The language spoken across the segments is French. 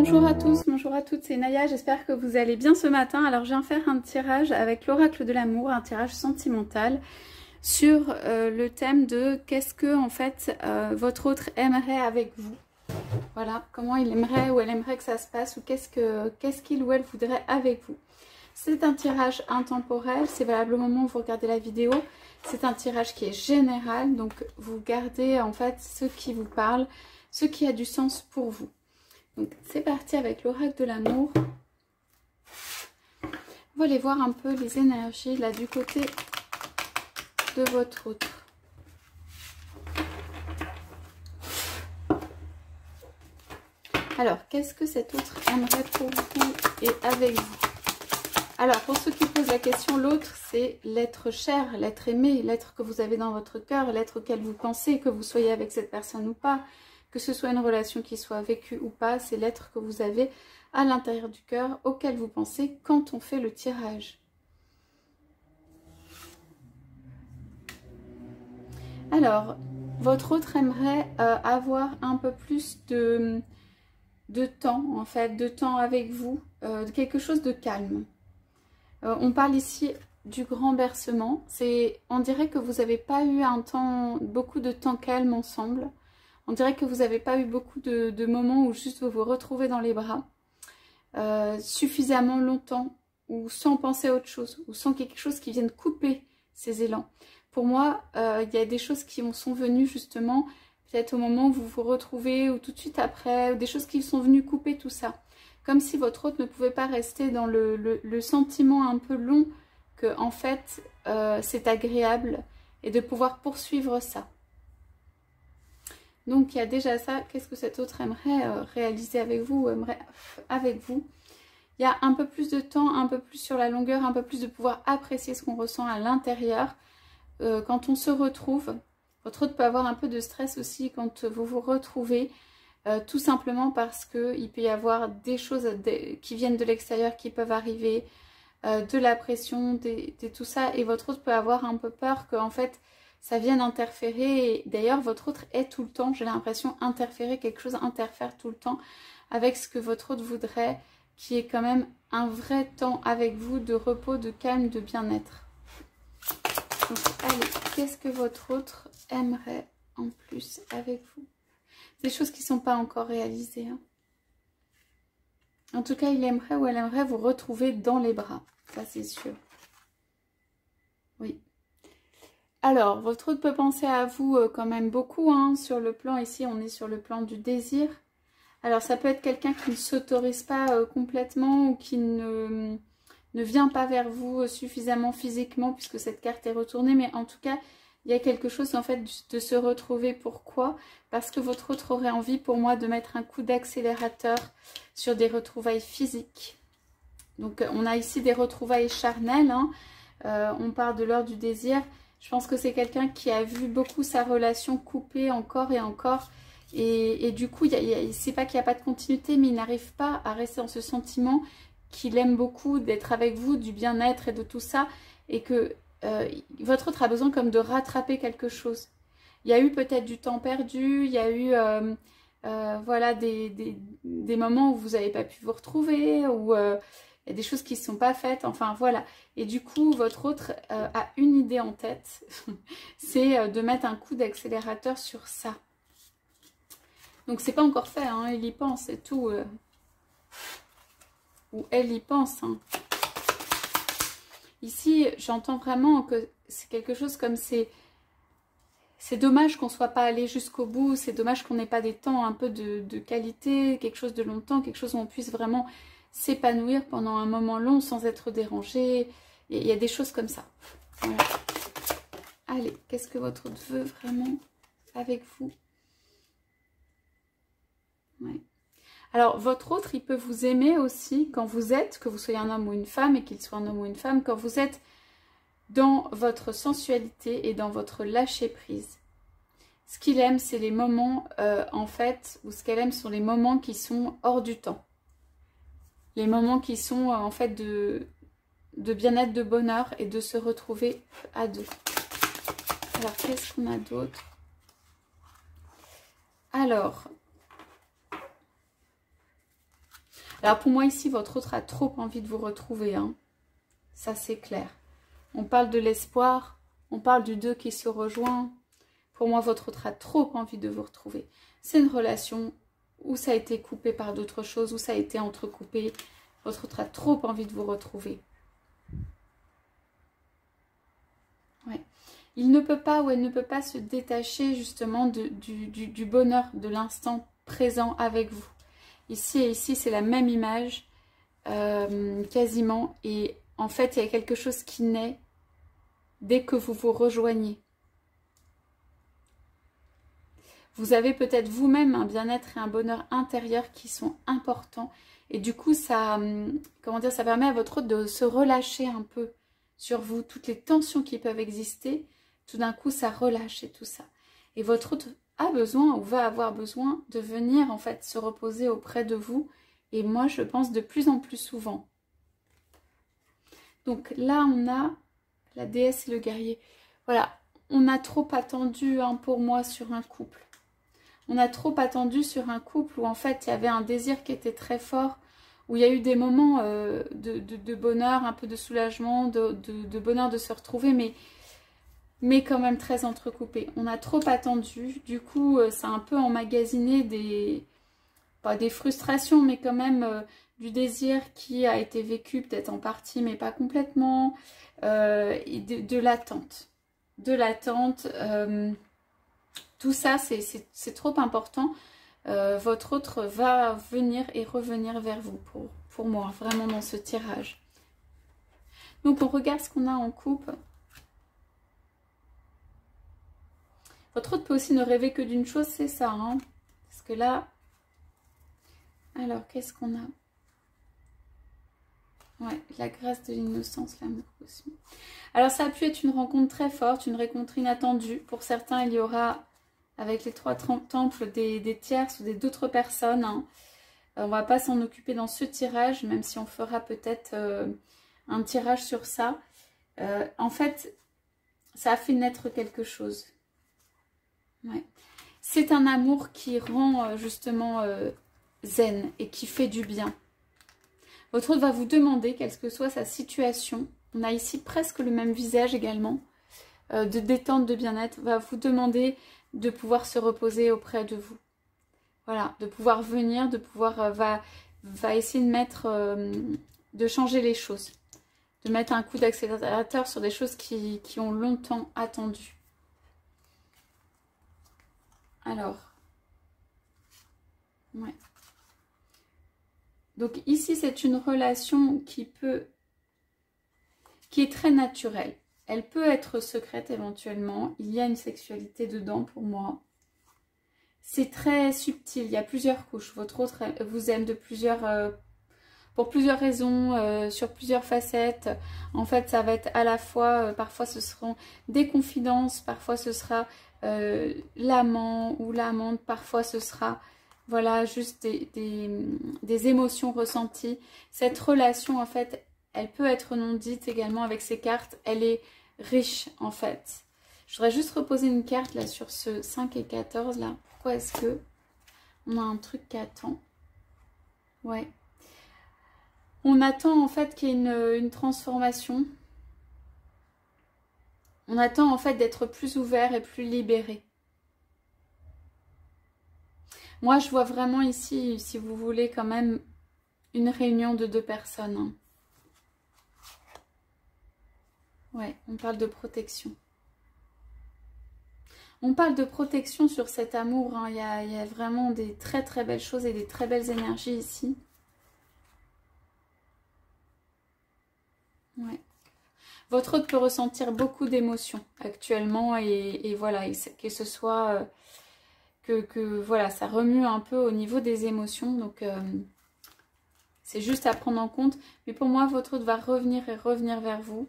Bonjour à tous, bonjour à toutes, c'est Naya, j'espère que vous allez bien ce matin. Alors je viens faire un tirage avec l'oracle de l'amour, un tirage sentimental sur le thème de qu'est-ce que en fait votre autre aimerait avec vous. Voilà, comment il aimerait ou elle aimerait que ça se passe ou qu'est-ce qu'il ou elle voudrait avec vous. C'est un tirage intemporel, c'est valable au moment où vous regardez la vidéo. C'est un tirage qui est général, donc vous gardez en fait ce qui vous parle, ce qui a du sens pour vous. Donc c'est parti avec l'oracle de l'amour. Vous allez voir un peu les énergies là du côté de votre autre. Alors, qu'est-ce que cet autre aimerait pour vous et avec vous? Alors, pour ceux qui posent la question, l'autre, c'est l'être cher, l'être aimé, l'être que vous avez dans votre cœur, l'être auquel vous pensez, que vous soyez avec cette personne ou pas, que ce soit une relation qui soit vécue ou pas, c'est l'être que vous avez à l'intérieur du cœur, auquel vous pensez quand on fait le tirage. Alors, votre autre aimerait avoir un peu plus de temps, en fait, de temps avec vous, quelque chose de calme. On parle ici du grand bercement. On dirait que vous n'avez pas eu beaucoup de temps calme ensemble. On dirait que vous n'avez pas eu beaucoup de moments où juste vous vous retrouvez dans les bras suffisamment longtemps ou sans penser à autre chose ou sans quelque chose qui vienne couper ces élans. Pour moi, il y a des choses qui sont venues justement peut-être au moment où vous vous retrouvez ou tout de suite après, ou des choses qui sont venues couper tout ça. Comme si votre autre ne pouvait pas rester dans le sentiment un peu long que en fait c'est agréable et de pouvoir poursuivre ça. Donc il y a déjà ça. Qu'est-ce que cet autre aimerait réaliser avec vous ou aimerait avec vous? Il y a un peu plus de temps, un peu plus sur la longueur, un peu plus de pouvoir apprécier ce qu'on ressent à l'intérieur. Quand on se retrouve, votre autre peut avoir un peu de stress aussi quand vous vous retrouvez. Tout simplement parce qu'il peut y avoir des choses qui viennent de l'extérieur qui peuvent arriver, de la pression, de tout ça. Et votre autre peut avoir un peu peur qu'en fait, ça vienne interférer. D'ailleurs, votre autre est tout le temps, j'ai l'impression, interférer, quelque chose interfère tout le temps avec ce que votre autre voudrait, qui est quand même un vrai temps avec vous de repos, de calme, de bien-être. Donc, allez, qu'est-ce que votre autre aimerait en plus avec vous? Des choses qui ne sont pas encore réalisées. Hein. En tout cas, il aimerait ou elle aimerait vous retrouver dans les bras. Ça, c'est sûr. Oui. Alors, votre autre peut penser à vous quand même beaucoup. Hein. Sur le plan, ici, on est sur le plan du désir. Alors, ça peut être quelqu'un qui ne s'autorise pas complètement ou qui ne vient pas vers vous suffisamment physiquement puisque cette carte est retournée. Mais en tout cas, il y a quelque chose en fait de se retrouver. Pourquoi? Parce que votre autre aurait envie pour moi de mettre un coup d'accélérateur sur des retrouvailles physiques. Donc on a ici des retrouvailles charnelles. Hein. On parle de l'heure du désir. Je pense que c'est quelqu'un qui a vu beaucoup sa relation couper encore et encore. Et du coup, c'est pas qu'il n'y a pas de continuité, mais il n'arrive pas à rester dans ce sentiment qu'il aime beaucoup d'être avec vous, du bien-être et de tout ça. Et que votre autre a besoin comme de rattraper quelque chose. Il y a eu peut-être du temps perdu, il y a eu voilà, des moments où vous n'avez pas pu vous retrouver, où il y a des choses qui ne sont pas faites, enfin voilà. Et du coup, votre autre a une idée en tête, c'est de mettre un coup d'accélérateur sur ça. Donc c'est pas encore fait, hein, il y pense, c'est tout. Ou elle y pense, hein. Ici, j'entends vraiment que c'est quelque chose comme c'est dommage qu'on ne soit pas allé jusqu'au bout, c'est dommage qu'on n'ait pas des temps un peu de qualité, quelque chose de longtemps, quelque chose où on puisse vraiment s'épanouir pendant un moment long sans être dérangé. Il y a des choses comme ça. Voilà. Allez, qu'est-ce que votre autre veut vraiment avec vous? Ouais. Alors, votre autre, il peut vous aimer aussi quand vous êtes, que vous soyez un homme ou une femme, et qu'il soit un homme ou une femme, quand vous êtes dans votre sensualité et dans votre lâcher-prise. Ce qu'il aime, c'est les moments, en fait, ou ce qu'elle aime sont les moments qui sont hors du temps. Les moments qui sont, en fait, de bien-être, de bonheur et de se retrouver à deux. Alors, qu'est-ce qu'on a d'autre? Alors... Alors pour moi ici, votre autre a trop envie de vous retrouver, hein. Ça c'est clair. On parle de l'espoir, on parle du 2 qui se rejoint. Pour moi, votre autre a trop envie de vous retrouver. C'est une relation où ça a été coupé par d'autres choses, où ça a été entrecoupé. Votre autre a trop envie de vous retrouver. Ouais. Il ne peut pas ou elle ne peut pas se détacher justement du bonheur de l'instant présent avec vous. Ici et ici, c'est la même image, quasiment. Et en fait, il y a quelque chose qui naît dès que vous vous rejoignez. Vous avez peut-être vous-même un bien-être et un bonheur intérieur qui sont importants. Et du coup, ça, comment dire, ça permet à votre autre de se relâcher un peu sur vous. Toutes les tensions qui peuvent exister, tout d'un coup, ça relâche et tout ça. Et votre autre a besoin ou va avoir besoin de venir en fait se reposer auprès de vous. Et moi, je pense de plus en plus souvent. Donc là, on a la déesse et le guerrier. Voilà, on a trop attendu hein, pour moi sur un couple. On a trop attendu sur un couple où en fait il y avait un désir qui était très fort, où il y a eu des moments de bonheur, un peu de soulagement, de bonheur de se retrouver, mais quand même très entrecoupé. On a trop attendu, du coup ça a un peu emmagasiné pas des frustrations, mais quand même du désir qui a été vécu peut-être en partie, mais pas complètement, et de l'attente. De l'attente. Tout ça, c'est trop important. Votre autre va venir et revenir vers vous pour moi, vraiment dans ce tirage. Donc, on regarde ce qu'on a en coupe. Votre autre peut aussi ne rêver que d'une chose, c'est ça. Hein, parce que là... Alors, qu'est-ce qu'on a? Ouais, la grâce de l'innocence, l'amour aussi. Alors, ça a pu être une rencontre très forte, une rencontre inattendue. Pour certains, il y aura... avec les 3 temples des tierces ou d'autres personnes. Hein. On ne va pas s'en occuper dans ce tirage, même si on fera peut-être un tirage sur ça. En fait, ça a fait naître quelque chose. Ouais. C'est un amour qui rend justement zen et qui fait du bien. Votre autre va vous demander, quelle que soit sa situation, on a ici presque le même visage également, de détente, de bien-être, va vous demander de pouvoir se reposer auprès de vous. Voilà, de pouvoir venir, de pouvoir, va essayer de mettre, de changer les choses. De mettre un coup d'accélérateur sur des choses qui ont longtemps attendu. Alors, ouais. Donc ici, c'est une relation qui est très naturelle. Elle peut être secrète éventuellement. Il y a une sexualité dedans pour moi. C'est très subtil. Il y a plusieurs couches. Votre autre vous aime pour plusieurs raisons, sur plusieurs facettes. En fait, ça va être à la fois, parfois ce seront des confidences, parfois ce sera l'amant ou l'amante, parfois ce sera... Voilà, juste des émotions ressenties. Cette relation, en fait, elle peut être non dite également avec ces cartes. Elle est riche, en fait. Je voudrais juste reposer une carte, là, sur ce 5 et 14, là. Pourquoi est-ce que on a un truc qui attend? Ouais. On attend, en fait, qu'il y ait une transformation. On attend, en fait, d'être plus ouvert et plus libéré. Moi, je vois vraiment ici, si vous voulez, quand même, une réunion de 2 personnes. Hein. Ouais, on parle de protection. On parle de protection sur cet amour. Hein. Il y a vraiment des très très belles choses et des très belles énergies ici. Ouais. Votre autre peut ressentir beaucoup d'émotions actuellement et voilà, que ce soit... Que voilà, ça remue un peu au niveau des émotions, donc c'est juste à prendre en compte. Mais pour moi, votre autre va revenir et revenir vers vous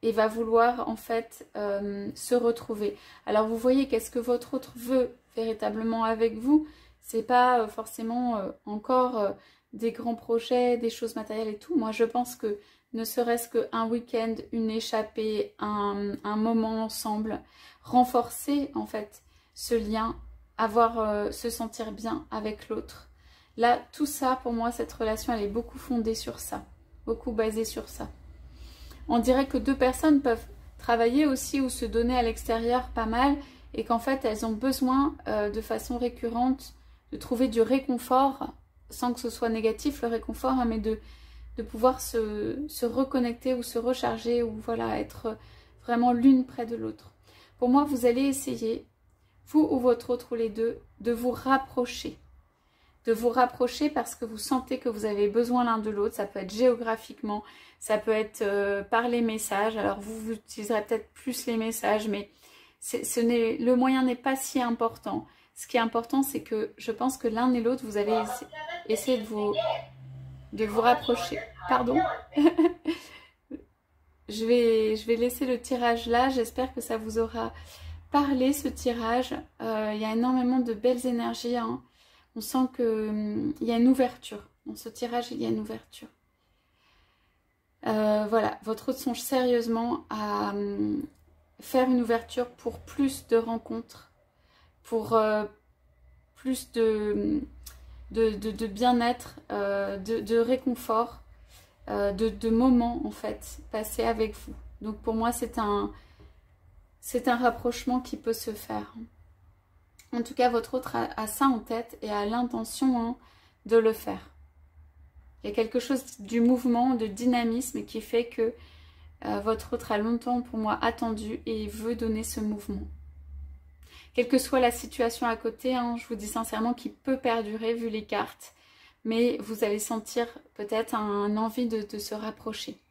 et va vouloir en fait se retrouver. Alors vous voyez, qu'est-ce que votre autre veut véritablement avec vous? C'est pas forcément encore des grands projets, des choses matérielles et tout. Moi, je pense que ne serait-ce qu'un week-end, une échappée, un moment ensemble, renforcer en fait ce lien, se sentir bien avec l'autre. Là, tout ça, pour moi, cette relation, elle est beaucoup fondée sur ça. Beaucoup basée sur ça. On dirait que deux personnes peuvent travailler aussi ou se donner à l'extérieur pas mal et qu'en fait, elles ont besoin de façon récurrente de trouver du réconfort, sans que ce soit négatif le réconfort, hein, mais de pouvoir se reconnecter ou se recharger ou voilà, être vraiment l'une près de l'autre. Pour moi, vous allez essayer, vous ou votre autre ou les deux, de vous rapprocher. De vous rapprocher parce que vous sentez que vous avez besoin l'un de l'autre. Ça peut être géographiquement, ça peut être par les messages. Alors vous utiliserez peut-être plus les messages, mais le moyen n'est pas si important. Ce qui est important, c'est que je pense que l'un et l'autre, vous allez essayer de vous rapprocher. Pardon. Je vais laisser le tirage là. J'espère que ça vous aura parlé, ce tirage. Il y a énormément de belles énergies, hein. On sent qu'il y a une ouverture. Dans ce tirage, il y a une ouverture. Voilà, votre autre songe sérieusement à faire une ouverture pour plus de rencontres, pour plus de bien-être, de réconfort, de moments en fait passés avec vous. Donc pour moi, c'est un rapprochement qui peut se faire. En tout cas, votre autre a ça en tête et a l'intention, hein, de le faire. Il y a quelque chose du mouvement, de dynamisme qui fait que votre autre a longtemps pour moi attendu et veut donner ce mouvement. Quelle que soit la situation à côté, hein, je vous dis sincèrement qu'il peut perdurer vu les cartes, mais vous allez sentir peut-être une envie de se rapprocher.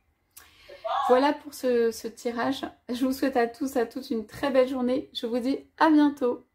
Voilà pour ce tirage. Je vous souhaite à tous, à toutes une très belle journée. Je vous dis à bientôt.